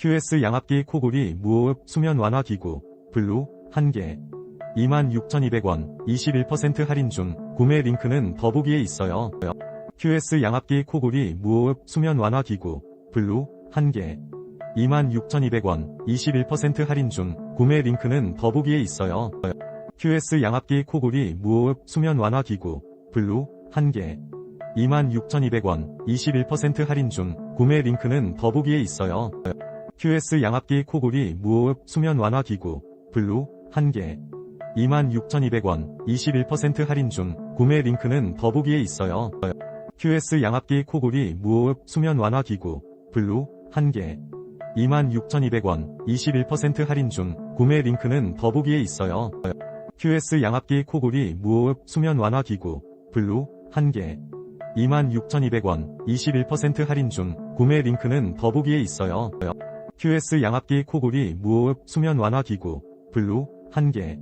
QS 양압기 코골이 무호흡 수면 완화 기구 블루 1개 26,200원 21% 할인 중 구매 링크는 더보기에 있어요. QS 양압기 코골이 무호흡 수면 완화 기구 블루 1개 26,200원 21% 할인 중 구매 링크는 더보기에 있어요. QS 양압기 코골이 무호흡 수면 완화 기구 블루 1개 26,200원 21% 할인 중 구매 링크는 더보기에 있어요. QS 양압기 코골이 무호흡 수면 완화 기구 블루 1개 26,200원 21% 할인 중 구매 링크는 더보기에 있어요. QS 양압기 코골이 무호흡 수면 완화 기구 블루 1개 26,200원 21% 할인 중 구매 링크는 더보기에 있어요. QS 양압기 코골이 무호흡 수면 완화 기구 블루 1개 26,200원 21% 할인 중 구매 링크는 더보기에 있어요. QS 양압기 코골이 무호흡 수면 완화 기구 블루 1개